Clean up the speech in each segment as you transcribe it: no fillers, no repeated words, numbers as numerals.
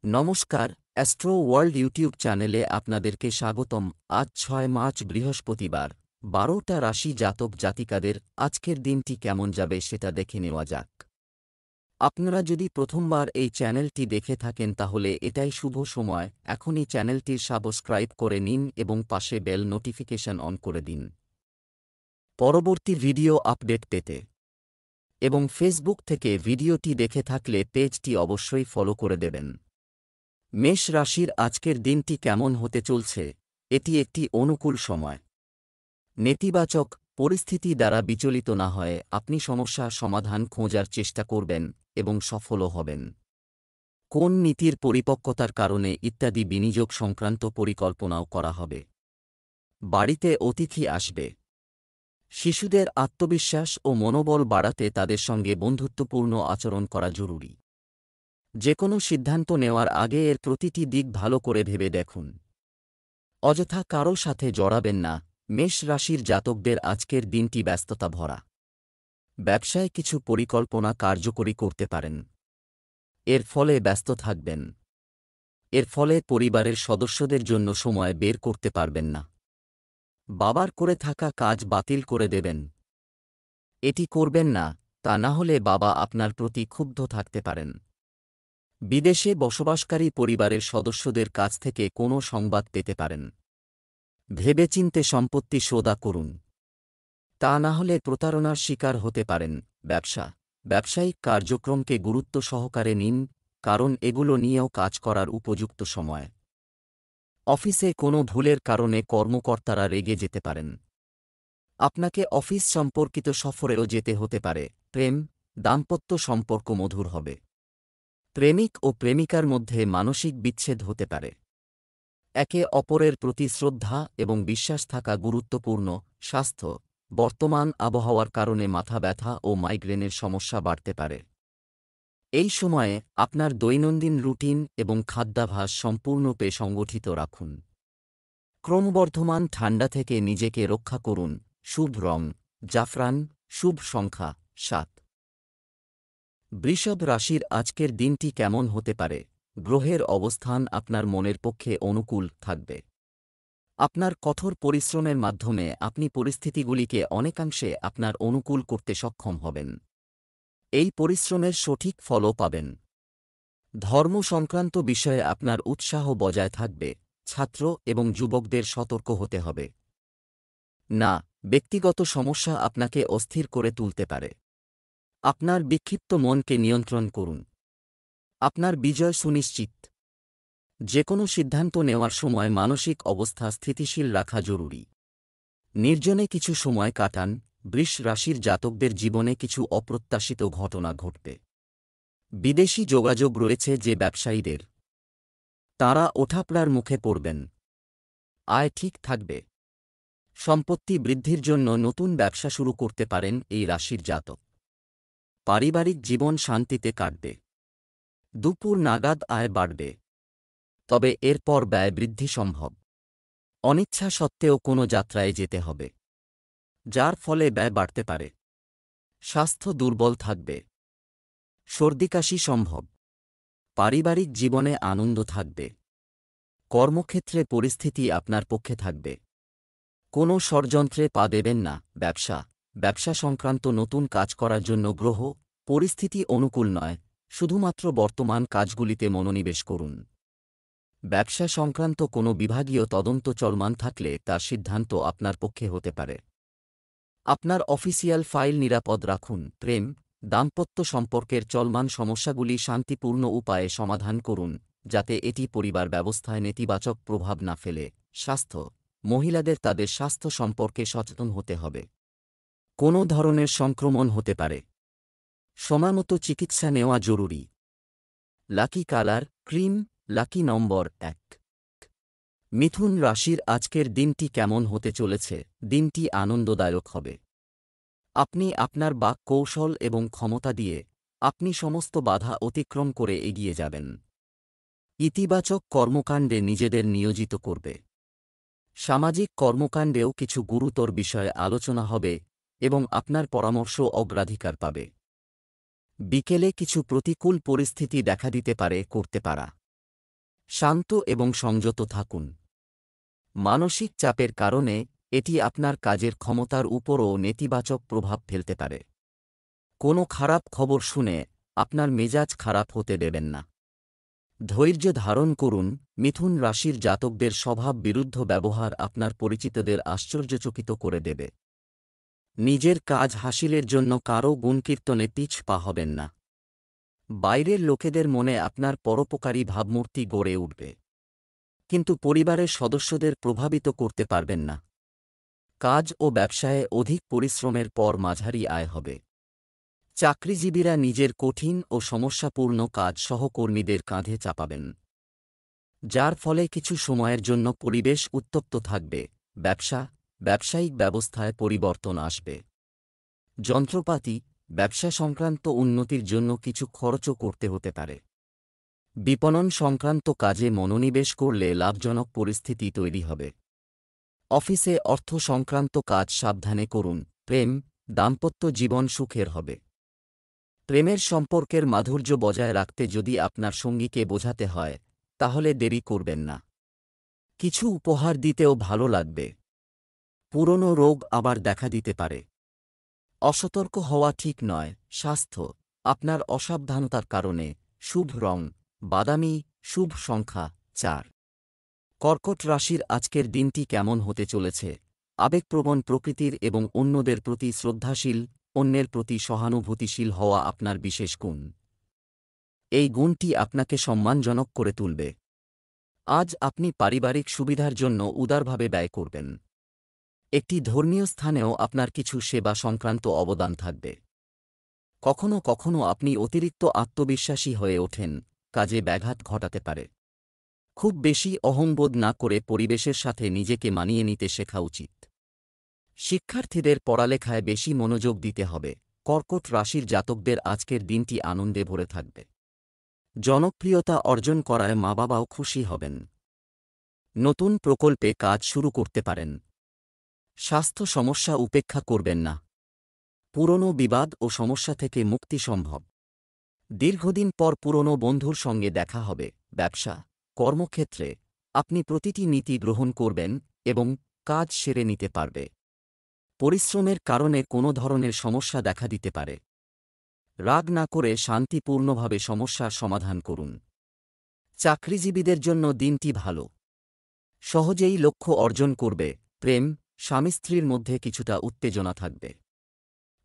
নমস্কার, astro world YouTube চ্যানেলে আপনাদেরকে স্বাগতম। আজ ৬ মার্চ বৃহস্পতিবার, ১২টা রাশি জাতক জাতিকাদের আজকের দিনটি কেমন যাবে সেটা দেখে নেওয়া যাক। আপনারা যদি প্রথমবার এই চ্যানেলটি দেখে থাকেন তাহলে এটাই শুভ সময়, এখনই চ্যানেলটির সাবস্ক্রাইব করে নিন এবং পাশে বেল নোটিফিকেশন অন করে দিন পরবর্তী ভিডিও আপডেট পেতে। এবং ফেসবুক থেকে ভিডিওটি দেখে থাকলে পেজটি অবশ্যই ফলো করে দেবেন। মেষ রাশির আজকের দিনটি কেমন হতে চলছে? এটি একটি অনুকূল সময়। নেতিবাচক পরিস্থিতি দ্বারা বিচলিত না হয়ে আপনি সমস্যার সমাধান খোঁজার চেষ্টা করবেন এবং সফলও হবেন। কোন নীতির পরিপক্কতার কারণে ইত্যাদি বিনিয়োগ সংক্রান্ত পরিকল্পনাও করা হবে। বাড়িতে অতিথি আসবে। শিশুদের আত্মবিশ্বাস ও মনোবল বাড়াতে তাদের সঙ্গে বন্ধুত্বপূর্ণ আচরণ করা জরুরি। যেকোনো সিদ্ধান্ত নেওয়ার আগে এর প্রতিটি দিক ভালো করে ভেবে দেখুন। অযথা কারো সাথে জড়াবেন না। মেষ রাশির জাতকদের আজকের দিনটি ব্যস্ততা ভরা। ব্যবসায় কিছু পরিকল্পনা কার্যকরী করতে পারেন। এর ফলে ব্যস্ত থাকবেন। এর ফলে পরিবারের সদস্যদের জন্য সময় বের করতে পারবেন না। বাবার করে থাকা কাজ বাতিল করে দেবেন। এটি করবেন না, তা না হলে বাবা আপনার প্রতি ক্ষুব্ধ থাকতে পারেন। বিদেশে বসবাসকারী পরিবারের সদস্যদের কাছ থেকে কোনো সংবাদ পেতে পারেন। ভেবেচিন্তে সম্পত্তি সওদা করুন, তা না হলে প্রতারণার শিকার হতে পারেন। ব্যবসায়িক কার্যক্রমকে গুরুত্ব সহকারে নিন, কারণ এগুলো নিয়েও কাজ করার উপযুক্ত সময়। অফিসে কোনো ভুলের কারণে কর্মকর্তারা রেগে যেতে পারেন। আপনাকে অফিস সম্পর্কিত সফরেও যেতে হতে পারে। দাম্পত্য সম্পর্ক মধুর হবে। প্রেমিক ও প্রেমিকার মধ্যে মানসিক বিচ্ছেদ হতে পারে। একে অপরের প্রতি শ্রদ্ধা এবং বিশ্বাস থাকা গুরুত্বপূর্ণ। স্বাস্থ্য, বর্তমান আবহাওয়ার কারণে মাথা ব্যথা ও মাইগ্রেনের সমস্যা বাড়তে পারে। এই সময়ে আপনার দৈনন্দিন রুটিন এবং খাদ্যাভ্যাস সম্পূর্ণরূপে সংগঠিত রাখুন। ক্রমবর্ধমান ঠান্ডা থেকে নিজেকে রক্ষা করুন। শুভ রং জাফরান, শুভ সংখ্যা ৭। বৃষভ রাশির আজকের দিনটি কেমন হতে পারে? গ্রহের অবস্থান আপনার মনের পক্ষে অনুকূল থাকবে। আপনার কঠোর পরিশ্রমের মাধ্যমে আপনি পরিস্থিতিগুলিকে অনেকাংশে আপনার অনুকূল করতে সক্ষম হবেন। এই পরিশ্রমের সঠিক ফলও পাবেন। ধর্ম সংক্রান্ত বিষয়ে আপনার উৎসাহ বজায় থাকবে। ছাত্র এবং যুবকদের সতর্ক হতে হবে না, ব্যক্তিগত সমস্যা আপনাকে অস্থির করে তুলতে পারে। আপনার বিক্ষিপ্ত মনকে নিয়ন্ত্রণ করুন। আপনার বিজয় সুনিশ্চিত। যেকোনো সিদ্ধান্ত নেওয়ার সময় মানসিক অবস্থা স্থিতিশীল রাখা জরুরি। নির্জনে কিছু সময় কাটান। বৃষ রাশির জাতকদের জীবনে কিছু অপ্রত্যাশিত ঘটনা ঘটবে। বিদেশি যোগাযোগ রয়েছে যে ব্যবসায়ীদের, তাঁরা ওঠাপড়ার মুখে পড়বেন। আয় ঠিক থাকবে। সম্পত্তি বৃদ্ধির জন্য নতুন ব্যবসা শুরু করতে পারেন এই রাশির জাতক। পারিবারিক জীবন শান্তিতে কাটবে। দুপুর নাগাদ আয় বাড়বে, তবে এরপর ব্যয় বৃদ্ধি সম্ভব। অনিচ্ছা সত্ত্বেও কোনো যাত্রায় যেতে হবে, যার ফলে ব্যয় বাড়তে পারে। স্বাস্থ্য দুর্বল থাকবে। সর্দিকাশি সম্ভব। পারিবারিক জীবনে আনন্দ থাকবে। কর্মক্ষেত্রে পরিস্থিতি আপনার পক্ষে থাকবে। কোনো ষড়যন্ত্রে পা দেবেন না। ব্যবসা সংক্রান্ত নতুন কাজ করার জন্য গ্রহ পরিস্থিতি অনুকূল নয়, শুধুমাত্র বর্তমান কাজগুলিতে মনোনিবেশ করুন। ব্যবসা সংক্রান্ত কোনো বিভাগীয় তদন্ত চলমান থাকলে তার সিদ্ধান্ত আপনার পক্ষে হতে পারে। আপনার অফিসিয়াল ফাইল নিরাপদ রাখুন। দাম্পত্য সম্পর্কের চলমান সমস্যাগুলি শান্তিপূর্ণ উপায়ে সমাধান করুন, যাতে এটি পরিবার ব্যবস্থায় নেতিবাচক প্রভাব না ফেলে। স্বাস্থ্য, মহিলাদের তাদের স্বাস্থ্য সম্পর্কে সচেতন হতে হবে। কোনো ধরনের সংক্রমণ হতে পারে। সময়মতো চিকিৎসা নেওয়া জরুরি। লাকি কালার ক্রিম, লাকি নম্বর ১। মিথুন রাশির আজকের দিনটি কেমন হতে চলেছে? দিনটি আনন্দদায়ক হবে। আপনি আপনার বাক কৌশল এবং ক্ষমতা দিয়ে আপনি সমস্ত বাধা অতিক্রম করে এগিয়ে যাবেন। ইতিবাচক কর্মকাণ্ডে নিজেদের নিয়োজিত করবে। সামাজিক কর্মকাণ্ডেও কিছু গুরুতর বিষয়ে আলোচনা হবে এবং আপনার পরামর্শ অগ্রাধিকার পাবে। বিকেলে কিছু প্রতিকূল পরিস্থিতি দেখা দিতে পারে করতে পারা। শান্ত এবং সংযত থাকুন। মানসিক চাপের কারণে এটি আপনার কাজের ক্ষমতার উপরও নেতিবাচক প্রভাব ফেলতে পারে। কোনো খারাপ খবর শুনে আপনার মেজাজ খারাপ হতে দেবেন না। ধৈর্য ধারণ করুন। মিথুন রাশির জাতকদের স্বভাব বিরুদ্ধ ব্যবহার আপনার পরিচিতদের আশ্চর্যচকিত করে দেবে। নিজের কাজ হাসিলের জন্য কারও গুণকীর্তনে পিছ পা হবেন না। বাইরের লোকেদের মনে আপনার পরোপকারী ভাবমূর্তি গড়ে উঠবে, কিন্তু পরিবারের সদস্যদের প্রভাবিত করতে পারবেন না। কাজ ও ব্যবসায়ে অধিক পরিশ্রমের পর মাঝারি আয় হবে। চাকরিজীবীরা নিজের কঠিন ও সমস্যাপূর্ণ কাজ সহকর্মীদের কাঁধে চাপাবেন, যার ফলে কিছু সময়ের জন্য পরিবেশ উত্তপ্ত থাকবে। ব্যবসায়িক ব্যবস্থায় পরিবর্তন আসবে। যন্ত্রপাতি, ব্যবসা সংক্রান্ত উন্নতির জন্য কিছু খরচও করতে হতে পারে। বিপণন সংক্রান্ত কাজে মনোনিবেশ করলে লাভজনক পরিস্থিতি তৈরি হবে। অফিসে অর্থ সংক্রান্ত কাজ সাবধানে করুন। দাম্পত্য জীবন সুখের হবে। প্রেমের সম্পর্কের মাধুর্য বজায় রাখতে যদি আপনার সঙ্গীকে বোঝাতে হয়, তাহলে দেরি করবেন না। কিছু উপহার দিতেও ভালো লাগবে। পুরনো রোগ আবার দেখা দিতে পারে। অসতর্ক হওয়া ঠিক নয়। স্বাস্থ্য, আপনার অসাবধানতার কারণে শুভ রং বাদামি, শুভ সংখ্যা 4। কর্কট রাশির আজকের দিনটি কেমন হতে চলেছে? আবেগপ্রবণ প্রকৃতির এবং অন্যদের প্রতি শ্রদ্ধাশীল, অন্যের প্রতি সহানুভূতিশীল হওয়া আপনার বিশেষ গুণ। এই গুণটি আপনাকে সম্মানজনক করে তুলবে। আজ আপনি পারিবারিক সুবিধার জন্য উদারভাবে ব্যয় করবেন। একটি ধর্মীয় স্থানেও আপনার কিছু সেবা সংক্রান্ত অবদান থাকবে। কখনো কখনো আপনি অতিরিক্ত আত্মবিশ্বাসী হয়ে ওঠেন, কাজে ব্যাঘাত ঘটাতে পারে। খুব বেশি অহংবোধ না করে পরিবেশের সাথে নিজেকে মানিয়ে নিতে শেখা উচিত। শিক্ষার্থীদের পড়ালেখায় বেশি মনোযোগ দিতে হবে। কর্কট রাশির জাতকদের আজকের দিনটি আনন্দে ভরে থাকবে। জনপ্রিয়তা অর্জন করায় মা বাবাও খুশি হবেন। নতুন প্রকল্পে কাজ শুরু করতে পারেন। স্বাস্থ্য সমস্যা উপেক্ষা করবেন না। পুরনো বিবাদ ও সমস্যা থেকে মুক্তি সম্ভব। দীর্ঘদিন পর পুরনো বন্ধুর সঙ্গে দেখা হবে। কর্মক্ষেত্রে আপনি প্রতিটি নীতি গ্রহণ করবেন এবং কাজ সেরে নিতে পারবে। পরিশ্রমের কারণে কোনো ধরনের সমস্যা দেখা দিতে পারে। রাগ না করে শান্তিপূর্ণভাবে সমস্যার সমাধান করুন। চাকরিজীবীদের জন্য দিনটি ভালো। সহজেই লক্ষ্য অর্জন করবে। স্বামী স্ত্রীর মধ্যে কিছুটা উত্তেজনা থাকবে।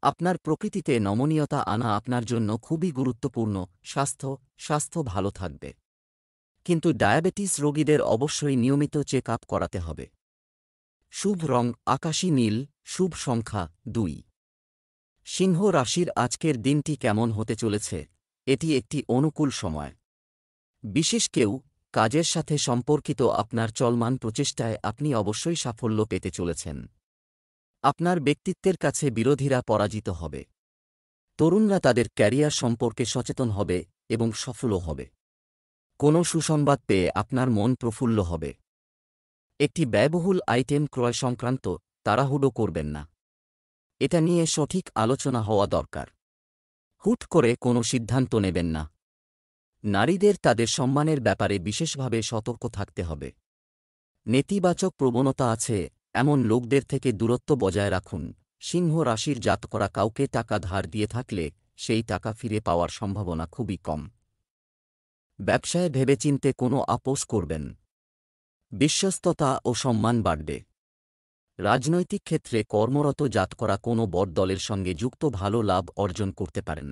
আপনার প্রকৃতিতে নমনীয়তা আনা আপনার জন্য খুবই গুরুত্বপূর্ণ। স্বাস্থ্য ভালো থাকবে, কিন্তু ডায়াবেটিস রোগীদের অবশ্যই নিয়মিত চেক আপ করাতে হবে। শুভ রং আকাশী নীল, শুভ সংখ্যা 2। সিংহ রাশির আজকের দিনটি কেমন হতে চলেছে? এটি একটি অনুকূল সময়। বিশেষ কেউ কাজের সাথে সম্পর্কিত আপনার চলমান প্রচেষ্টায় আপনি অবশ্যই সাফল্য পেতে চলেছেন। আপনার ব্যক্তিত্বের কাছে বিরোধীরা পরাজিত হবে। তরুণরা তাদের ক্যারিয়ার সম্পর্কে সচেতন হবে এবং সফলও হবে। কোনো সুসংবাদ পেয়ে আপনার মন প্রফুল্ল হবে। একটি ব্যয়বহুল আইটেম ক্রয় সংক্রান্ত তাড়াহুড়ো করবেন না। এটা নিয়ে সঠিক আলোচনা হওয়া দরকার। হুট করে কোনো সিদ্ধান্ত নেবেন না। নারীদের তাদের সম্মানের ব্যাপারে বিশেষভাবে সতর্ক থাকতে হবে। নেতিবাচক প্রবণতা আছে এমন লোকদের থেকে দূরত্ব বজায় রাখুন। সিংহ রাশির জাতকরা কাউকে টাকা ধার দিয়ে থাকলে সেই টাকা ফিরে পাওয়ার সম্ভাবনা খুবই কম। ব্যবসায় ভেবেচিন্তে কোনো আপোস করবেন। বিশ্বস্ততা ও সম্মান বাড়বে। রাজনৈতিক ক্ষেত্রে কর্মরত জাতকরা কোনো বড় দলের সঙ্গে যুক্ত ভালো লাভ অর্জন করতে পারেন।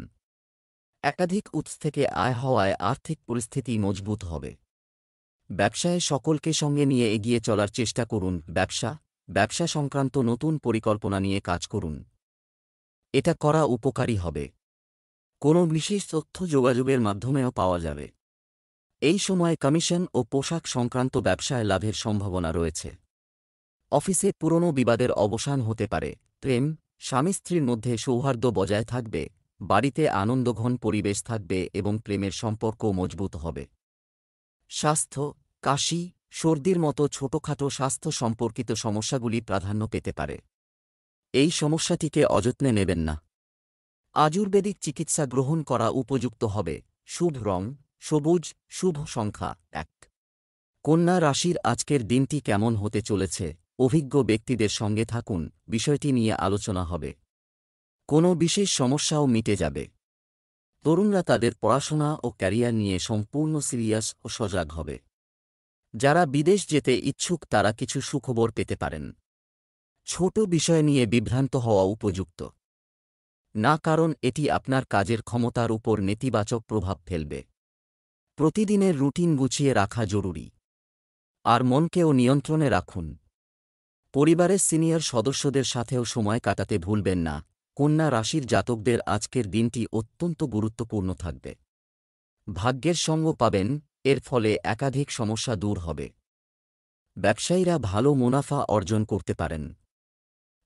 একাধিক উৎস থেকে আয় হওয়ায় আর্থিক পরিস্থিতি মজবুত হবে। ব্যবসায় সকলকে সঙ্গে নিয়ে এগিয়ে চলার চেষ্টা করুন। ব্যবসা সংক্রান্ত নতুন পরিকল্পনা নিয়ে কাজ করুন। এটা করা উপকারী হবে। কোনো বিশেষ তথ্য যোগাযোগের মাধ্যমেও পাওয়া যাবে। এই সময় কমিশন ও পোশাক সংক্রান্ত ব্যবসায় লাভের সম্ভাবনা রয়েছে। অফিসে পুরনো বিবাদের অবসান হতে পারে। স্বামী স্ত্রীর মধ্যে সৌহার্দ্য বজায় থাকবে। বাড়িতে আনন্দঘন পরিবেশ থাকবে এবং প্রেমের সম্পর্ক মজবুত হবে। স্বাস্থ্য, কাশি, সর্দির মতো ছোটখাটো স্বাস্থ্য সম্পর্কিত সমস্যাগুলি প্রাধান্য পেতে পারে। এই সমস্যাটিকে অযত্নে নেবেন না। আয়ুর্বেদিক চিকিৎসা গ্রহণ করা উপযুক্ত হবে। শুভ রং সবুজ, শুভ সংখ্যা 1। কন্যা রাশির আজকের দিনটি কেমন হতে চলেছে? অভিজ্ঞ ব্যক্তিদের সঙ্গে থাকুন, বিষয়টি নিয়ে আলোচনা হবে। কোনো বিশেষ সমস্যাও মিটে যাবে। তরুণরা তাদের পড়াশোনা ও ক্যারিয়ার নিয়ে সম্পূর্ণ সিরিয়াস ও সজাগ হবে। যারা বিদেশ যেতে ইচ্ছুক তারা কিছু সুখবর পেতে পারেন। ছোট বিষয় নিয়ে বিভ্রান্ত হওয়া উপযুক্ত না, কারণ এটি আপনার কাজের ক্ষমতার উপর নেতিবাচক প্রভাব ফেলবে। প্রতিদিনের রুটিন গুছিয়ে রাখা জরুরি। আর মনকেও নিয়ন্ত্রণে রাখুন। পরিবারের সিনিয়র সদস্যদের সাথেও সময় কাটাতে ভুলবেন না। কন্যা রাশির জাতকদের আজকের দিনটি অত্যন্ত গুরুত্বপূর্ণ থাকবে। ভাগ্যের সঙ্গ পাবেন, এর ফলে একাধিক সমস্যা দূর হবে। ব্যবসায়ীরা ভালো মুনাফা অর্জন করতে পারেন।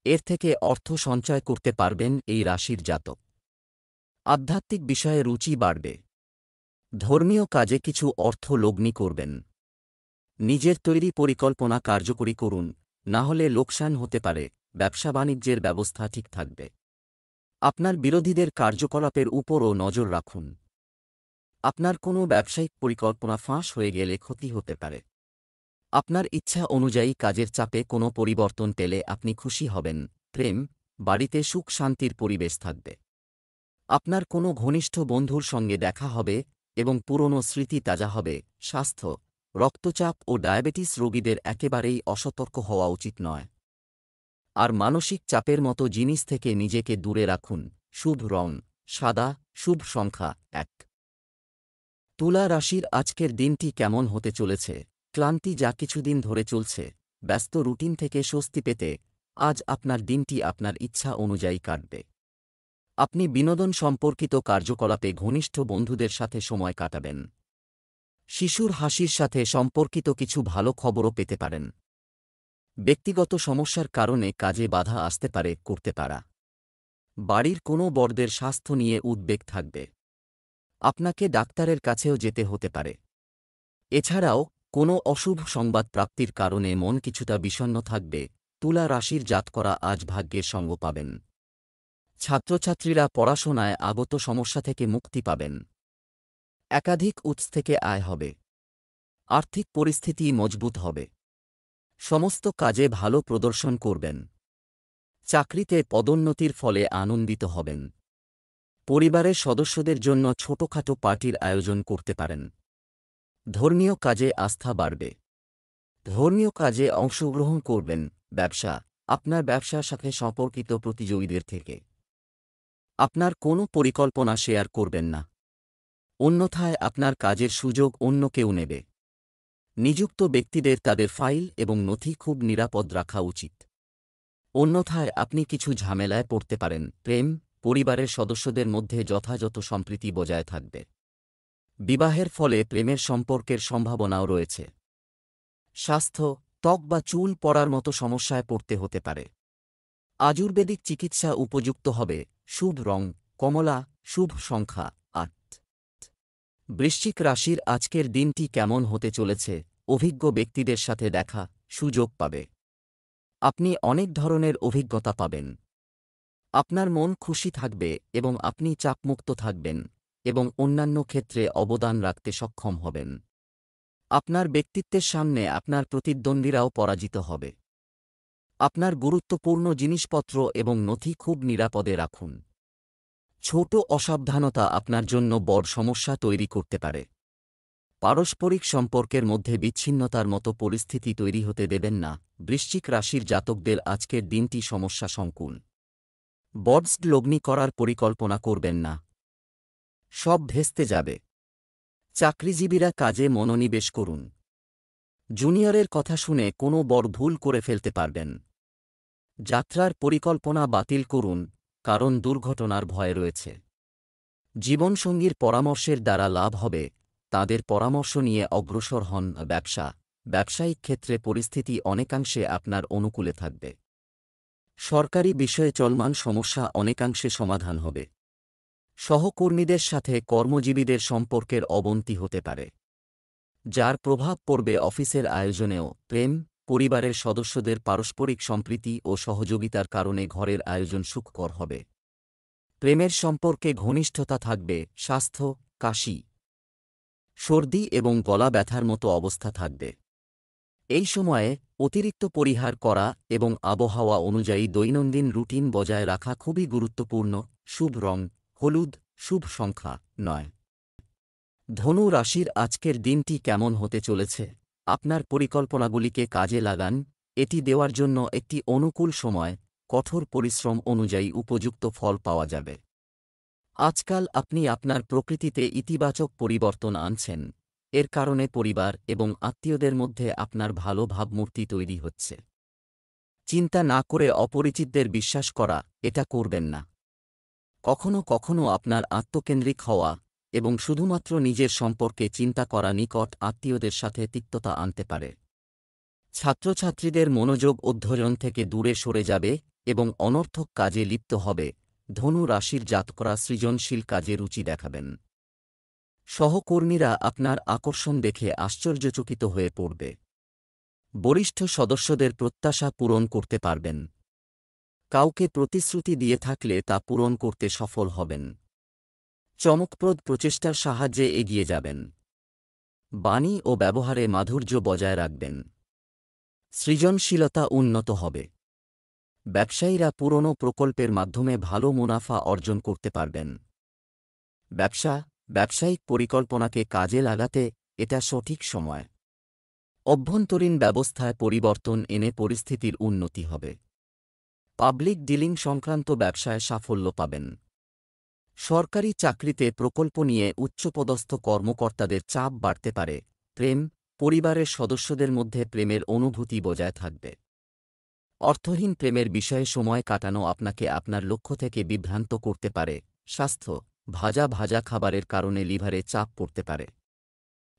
এর থেকে অর্থ সঞ্চয় করতে পারবেন এই রাশির জাতক। আধ্যাত্মিক বিষয়ে রুচি বাড়বে। ধর্মীয় কাজে কিছু অর্থ লগ্নি করবেন। নিজের তৈরি পরিকল্পনা কার্যকরী করুন, না হলে লোকসান হতে পারে। ব্যবসা বাণিজ্যের ব্যবস্থা ঠিক থাকবে। আপনার বিরোধীদের কার্যকলাপের উপরও নজর রাখুন। আপনার কোনো ব্যবসায়িক পরিকল্পনা ফাঁস হয়ে গেলে ক্ষতি হতে পারে। আপনার ইচ্ছা অনুযায়ী কাজের চাপে কোনো পরিবর্তন পেলে আপনি খুশি হবেন। প্রেম, বাড়িতে সুখ শান্তির পরিবেশ থাকবে। আপনার কোনো ঘনিষ্ঠ বন্ধুর সঙ্গে দেখা হবে এবং পুরনো স্মৃতি তাজা হবে। স্বাস্থ্য, রক্তচাপ ও ডায়াবেটিস রোগীদের একেবারেই অসতর্ক হওয়া উচিত নয়। আর মানসিক চাপের মতো জিনিস থেকে নিজেকে দূরে রাখুন। শুভ রং সাদা, শুভ সংখ্যা 1। তুলা রাশির আজকের দিনটি কেমন হতে চলেছে? ক্লান্তি যা কিছুদিন ধরে চলছে, ব্যস্ত রুটিন থেকে স্বস্তি পেতে আজ আপনার দিনটি আপনার ইচ্ছা অনুযায়ী কাটবে। আপনি বিনোদন সম্পর্কিত কার্যকলাপে ঘনিষ্ঠ বন্ধুদের সাথে সময় কাটাবেন। শিশুর হাসির সাথে সম্পর্কিত কিছু ভালো খবরও পেতে পারেন। ব্যক্তিগত সমস্যার কারণে কাজে বাধা আসতে পারে। করতে পারা বাড়ির কোনো বড়দের স্বাস্থ্য নিয়ে উদ্বেগ থাকবে। আপনাকে ডাক্তারের কাছেও যেতে হতে পারে। এছাড়াও কোনো অশুভ সংবাদ প্রাপ্তির কারণে মন কিছুটা বিষণ্ণ থাকবে। তুলা রাশির জাতকরা আজ ভাগ্যের সঙ্গ পাবেন। ছাত্রছাত্রীরা পড়াশোনায় আগত সমস্যা থেকে মুক্তি পাবেন। একাধিক উৎস থেকে আয় হবে। আর্থিক পরিস্থিতি মজবুত হবে। সমস্ত কাজে ভালো প্রদর্শন করবেন। চাকরিতে পদোন্নতির ফলে আনন্দিত হবেন। পরিবারের সদস্যদের জন্য ছোটখাটো পার্টির আয়োজন করতে পারেন। ধর্মীয় কাজে আস্থা বাড়বে। ধর্মীয় কাজে অংশগ্রহণ করবেন। ব্যবসা, আপনার ব্যবসার সাথে সম্পর্কিত প্রতিযোগীদের থেকে আপনার কোনো পরিকল্পনা শেয়ার করবেন না, অন্যথায় আপনার কাজের সুযোগ অন্য কেউ নেবে। নিযুক্ত ব্যক্তিদের তাদের ফাইল এবং নথি খুব নিরাপদ রাখা উচিত, অন্যথায় আপনি কিছু ঝামেলায় পড়তে পারেন। প্রেম, পরিবারের সদস্যদের মধ্যে যথাযথ সম্প্রীতি বজায় থাকবে। বিবাহের ফলে প্রেমের সম্পর্কের সম্ভাবনাও রয়েছে। স্বাস্থ্য, ত্বক বা চুল পড়ার মতো সমস্যায় পড়তে হতে পারে। আয়ুর্বেদিক চিকিৎসা উপযুক্ত হবে। শুভ রং কমলা, শুভ সংখ্যা 8। বৃশ্চিক রাশির আজকের দিনটি কেমন হতে চলেছে? অভিজ্ঞ ব্যক্তিদের সাথে দেখা সুযোগ পাবে। আপনি অনেক ধরনের অভিজ্ঞতা পাবেন। আপনার মন খুশি থাকবে এবং আপনি চাপমুক্ত থাকবেন এবং অন্যান্য ক্ষেত্রে অবদান রাখতে সক্ষম হবেন। আপনার ব্যক্তিত্বের সামনে আপনার প্রতিদ্বন্দ্বীরাও পরাজিত হবে। আপনার গুরুত্বপূর্ণ জিনিসপত্র এবং নথি খুব নিরাপদে রাখুন। ছোট অসাবধানতা আপনার জন্য বড় সমস্যা তৈরি করতে পারে। পারস্পরিক সম্পর্কের মধ্যে বিচ্ছিন্নতার মতো পরিস্থিতি তৈরি হতে দেবেন না। বৃশ্চিক রাশির জাতকদের আজকের দিনটি সমস্যা সংকুল। বডস লগ্নি করার পরিকল্পনা করবেন না, সব ভেস্তে যাবে। চাকরিজীবীরা কাজে মনোনিবেশ করুন। জুনিয়রের কথা শুনে কোনো বড় ভুল করে ফেলতে পারবেন। যাত্রার পরিকল্পনা বাতিল করুন, কারণ দুর্ঘটনার ভয় রয়েছে। জীবনসঙ্গীর পরামর্শের দ্বারা লাভ হবে, তাদের পরামর্শ নিয়ে অগ্রসর হন। ব্যবসায়িক ক্ষেত্রে পরিস্থিতি অনেকাংশে আপনার অনুকূলে থাকবে। সরকারি বিষয়ে চলমান সমস্যা অনেকাংশে সমাধান হবে। সহকর্মীদের সাথে কর্মজীবীদের সম্পর্কের অবনতি হতে পারে, যার প্রভাব পড়বে অফিসের আয়োজনেও। প্রেম, পরিবারের সদস্যদের পারস্পরিক সম্প্রীতি ও সহযোগিতার কারণে ঘরের আয়োজন সুখকর হবে। প্রেমের সম্পর্কে ঘনিষ্ঠতা থাকবে। স্বাস্থ্য, কাশি, সর্দি এবং গলা ব্যথার মতো অবস্থা থাকবে। এই সময়ে অতিরিক্ত পরিহার করা এবং আবহাওয়া অনুযায়ী দৈনন্দিন রুটিন বজায় রাখা খুবই গুরুত্বপূর্ণ। শুভ রং হলুদ, শুভ সংখ্যা 9। ধনু রাশির আজকের দিনটি কেমন হতে চলেছে? আপনার পরিকল্পনাগুলিকে কাজে লাগান, এটি দেওয়ার জন্য একটি অনুকূল সময়, কঠোর পরিশ্রম অনুযায়ী উপযুক্ত ফল পাওয়া যাবে। আজকাল আপনি আপনার প্রকৃতিতে ইতিবাচক পরিবর্তন আনছেন, এর কারণে পরিবার এবং আত্মীয়দের মধ্যে আপনার ভালো ভাবমূর্তি তৈরি হচ্ছে। চিন্তা না করে অপরিচিতদের বিশ্বাস করা, এটা করবেন না। কখনো কখনো আপনার আত্মকেন্দ্রিক হওয়া এবং শুধুমাত্র নিজের সম্পর্কে চিন্তা করা নিকট আত্মীয়দের সাথে তিক্ততা আনতে পারে। ছাত্রছাত্রীদের মনোযোগ অধ্যয়ন থেকে দূরে সরে যাবে এবং অনর্থক কাজে লিপ্ত হবে। ধনু রাশির জাতকরা সৃজনশীল কাজে রুচি দেখাবেন। সহকর্মীরা আপনার আকর্ষণ দেখে আশ্চর্যচকিত হয়ে পড়বে। বরিষ্ঠ সদস্যদের প্রত্যাশা পূরণ করতে পারবেন। কাউকে প্রতিশ্রুতি দিয়ে থাকলে তা পূরণ করতে সফল হবেন। চমকপ্রদ প্রচেষ্টার সাহায্যে এগিয়ে যাবেন। বাণী ও ব্যবহারে মাধুর্য বজায় রাখবেন। সৃজনশীলতা উন্নত হবে। ব্যবসায়ীরা পুরনো প্রকল্পের মাধ্যমে ভালো মুনাফা অর্জন করতে পারবেন। ব্যবসায়িক পরিকল্পনাকে কাজে লাগাতে এটা সঠিক সময়। অভ্যন্তরীণ ব্যবস্থায় পরিবর্তন এনে পরিস্থিতির উন্নতি হবে। পাবলিক ডিলিং সংক্রান্ত ব্যবসায় সাফল্য পাবেন। সরকারি চাকরিতে প্রকল্প নিয়ে উচ্চপদস্থ কর্মকর্তাদের চাপ বাড়তে পারে। প্রেম, পরিবারের সদস্যদের মধ্যে প্রেমের অনুভূতি বজায় থাকবে। অর্থহীন প্রেমের বিষয়ে সময় কাটানো আপনাকে আপনার লক্ষ্য থেকে বিভ্রান্ত করতে পারে। স্বাস্থ্য, ভাজা খাবারের কারণে লিভারে চাপ পড়তে পারে।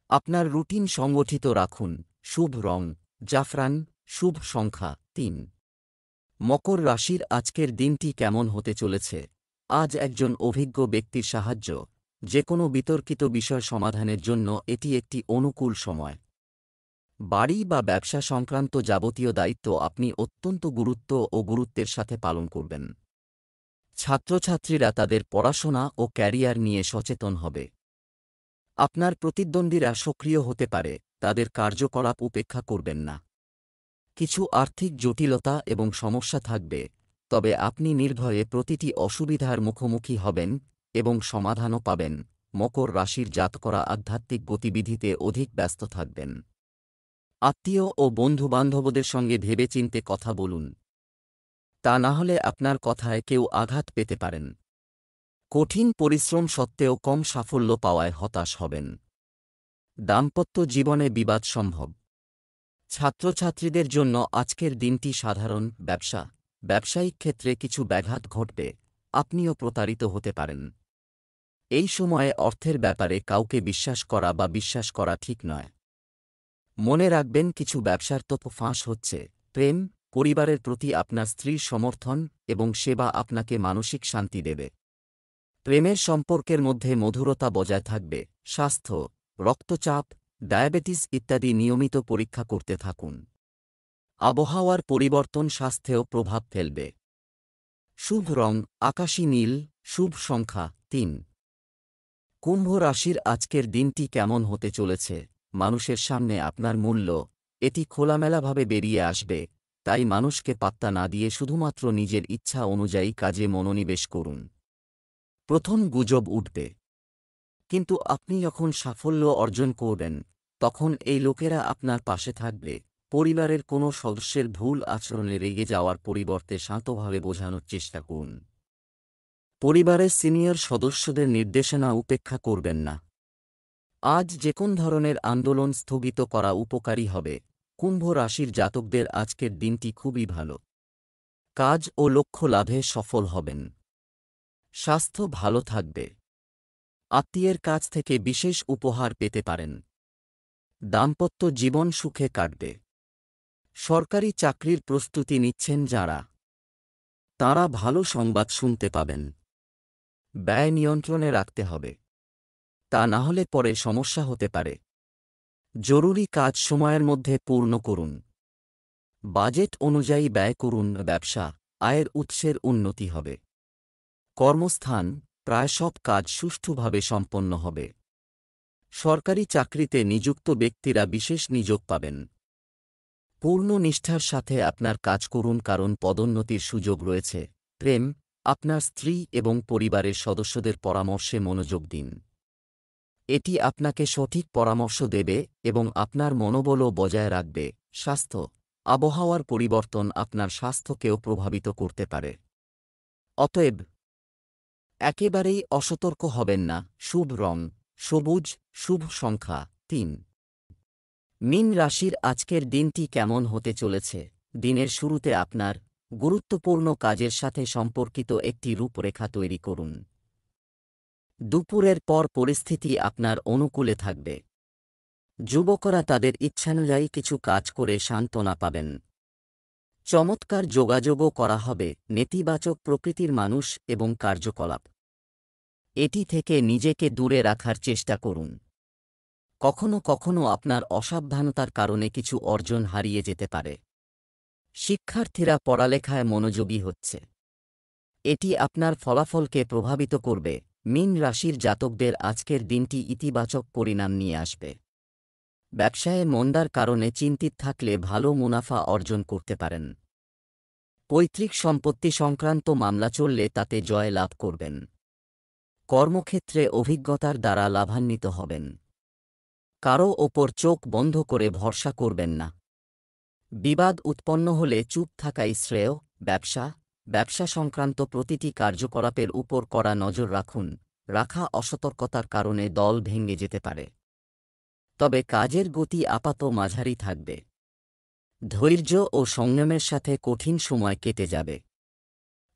আপনার রুটিন সংগঠিত রাখুন। শুভ রং জাফরান, শুভ সংখ্যা 3। মকর রাশির আজকের দিনটি কেমন হতে চলেছে? আজ একজন অভিজ্ঞ ব্যক্তির সাহায্য, যেকোনো বিতর্কিত বিষয় সমাধানের জন্য এটি একটি অনুকূল সময়। বাড়ি বা ব্যবসা সংক্রান্ত যাবতীয় দায়িত্ব আপনি অত্যন্ত গুরুত্বের সাথে পালন করবেন। ছাত্রছাত্রীরা তাদের পড়াশোনা ও ক্যারিয়ার নিয়ে সচেতন হবে। আপনার প্রতিদ্বন্দ্বীরা সক্রিয় হতে পারে, তাদের কার্যকলাপ উপেক্ষা করবেন না। কিছু আর্থিক জটিলতা এবং সমস্যা থাকবে, তবে আপনি নির্ভয়ে প্রতিটি অসুবিধার মুখোমুখি হবেন এবং সমাধানও পাবেন। মকর রাশির জাতকরা আধ্যাত্মিক গতিবিধিতে অধিক ব্যস্ত থাকবেন। আত্মীয় ও বন্ধুবান্ধবদের সঙ্গে ভেবেচিন্তে কথা বলুন, তা না হলে আপনার কথায় কেউ আঘাত পেতে পারেন। কঠিন পরিশ্রম সত্ত্বেও কম সাফল্য পাওয়ায় হতাশ হবেন। দাম্পত্য জীবনে বিবাদ সম্ভব। ছাত্রছাত্রীদের জন্য আজকের দিনটি সাধারণ। ব্যবসায়িক ক্ষেত্রে কিছু ব্যাঘাত ঘটবে, আপনিও প্রতারিত হতে পারেন। এই সময়ে অর্থের ব্যাপারে কাউকে বিশ্বাস করা ঠিক নয়। মনে রাখবেন, কিছু ব্যবসার তথ্য ফাঁস হচ্ছে। প্রেম, পরিবারের প্রতি আপনার স্ত্রীর সমর্থন এবং সেবা আপনাকে মানসিক শান্তি দেবে। প্রেমের সম্পর্কের মধ্যে মধুরতা বজায় থাকবে। স্বাস্থ্য, রক্তচাপ, ডায়াবেটিস ইত্যাদি নিয়মিত পরীক্ষা করতে থাকুন। আবহাওয়ার পরিবর্তন স্বাস্থ্যেও প্রভাব ফেলবে। শুভ রং আকাশী নীল, শুভ সংখ্যা 3। কুম্ভ রাশির আজকের দিনটি কেমন হতে চলেছে? মানুষের সামনে আপনার মূল্য, এটি খোলামেলাভাবে বেরিয়ে আসবে, তাই মানুষকে পাত্তা না দিয়ে শুধুমাত্র নিজের ইচ্ছা অনুযায়ী কাজে মনোনিবেশ করুন। প্রথম গুজব উঠবে, কিন্তু আপনি যখন সাফল্য অর্জন করবেন, তখন এই লোকেরা আপনার পাশে থাকবে। পরিবারের কোনো সদস্যের ভুল আচরণে রেগে যাওয়ার পরিবর্তে শান্তভাবে বোঝানোর চেষ্টা করুন। পরিবারের সিনিয়র সদস্যদের নির্দেশনা উপেক্ষা করবেন না। আজ যেকোন ধরনের আন্দোলন স্থগিত করা উপকারী হবে। কুম্ভ রাশির জাতকদের আজকের দিনটি খুবই ভালো। কাজ ও লক্ষ্য লাভে সফল হবেন। স্বাস্থ্য ভালো থাকবে। আত্মীয়ের কাছ থেকে বিশেষ উপহার পেতে পারেন। দাম্পত্য জীবন সুখে কাটবে। সরকারি চাকরির প্রস্তুতি নিচ্ছেন যাঁরা, তাঁরা ভালো সংবাদ শুনতে পাবেন। ব্যয় নিয়ন্ত্রণে রাখতে হবে, তা না হলে পরে সমস্যা হতে পারে। জরুরি কাজ সময়ের মধ্যে পূর্ণ করুন। বাজেট অনুযায়ী ব্যয় করুন। ব্যবসা, আয়ের উৎসের উন্নতি হবে। কর্মস্থান, প্রায় সব কাজ সুষ্ঠুভাবে সম্পন্ন হবে। সরকারি চাকরিতে নিযুক্ত ব্যক্তিরা বিশেষ নিযোগ পাবেন। পূর্ণ নিষ্ঠার সাথে আপনার কাজ করুন কারণ পদোন্নতির সুযোগ রয়েছে। প্রেম, আপনার স্ত্রী এবং পরিবারের সদস্যদের পরামর্শে মনোযোগ দিন। এটি আপনাকে সঠিক পরামর্শ দেবে এবং আপনার মনোবলও বজায় রাখবে। স্বাস্থ্য, আবহাওয়ার পরিবর্তন আপনার স্বাস্থ্যকেও প্রভাবিত করতে পারে। অতএব একেবারেই অসতর্ক হবেন না। শুভ রং সবুজ, শুভ সংখ্যা ৩। মীন রাশির আজকের দিনটি কেমন হতে চলেছে? দিনের শুরুতে আপনার গুরুত্বপূর্ণ কাজের সাথে সম্পর্কিত একটি রূপরেখা তৈরি করুন। দুপুরের পর পরিস্থিতি আপনার অনুকূলে থাকবে। যুবকরা তাদের ইচ্ছানুযায়ী কিছু কাজ করে সান্ত্বনা পাবেন। চমৎকার যোগাযোগও করা হবে নেতিবাচক প্রকৃতির মানুষ এবং কার্যকলাপ। এটি থেকে নিজেকে দূরে রাখার চেষ্টা করুন। কখনো কখনো আপনার অসাবধানতার কারণে কিছু অর্জন হারিয়ে যেতে পারে। শিক্ষার্থীরা পড়ালেখায় মনোযোগী হচ্ছে। এটি আপনার ফলাফলকে প্রভাবিত করবে। মীন রাশির জাতকদের আজকের দিনটি ইতিবাচক পরিণাম নিয়ে আসবে। ব্যবসায়ে মন্দার কারণে চিন্তিত থাকলে ভালো মুনাফা অর্জন করতে পারেন। পৈতৃক সম্পত্তি সংক্রান্ত মামলা চললে তাতে জয় লাভ করবেন। কর্মক্ষেত্রে অভিজ্ঞতার দ্বারা লাভান্বিত হবেন। কারও ওপর চোখ বন্ধ করে ভরসা করবেন না। বিবাদ উৎপন্ন হলে চুপ থাকাই শ্রেয়। ব্যবসা সংক্রান্ত প্রতিটি কার্যকলাপের উপর কড়া নজর রাখা অসতর্কতার কারণে দল ভেঙে যেতে পারে। তবে কাজের গতি আপাত মাঝারি থাকবে। ধৈর্য ও সংযমের সাথে কঠিন সময় কেটে যাবে।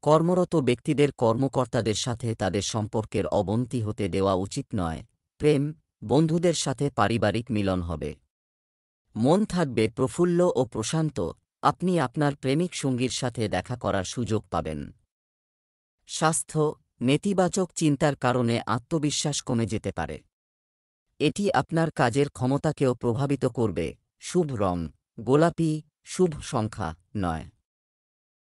কর্মরত ব্যক্তিদের কর্মকর্তাদের সাথে তাদের সম্পর্কের অবনতি হতে দেওয়া উচিত নয়। প্রেম, বন্ধুদের সাথে পারিবারিক মিলন হবে। মন থাকবে প্রফুল্ল ও প্রশান্ত। আপনি আপনার প্রেমিক সঙ্গীর সাথে দেখা করার সুযোগ পাবেন। স্বাস্থ্য, নেতিবাচক চিন্তার কারণে আত্মবিশ্বাস কমে যেতে পারে। এটি আপনার কাজের ক্ষমতাকেও প্রভাবিত করবে। শুভ রং গোলাপি, শুভ সংখ্যা ৯।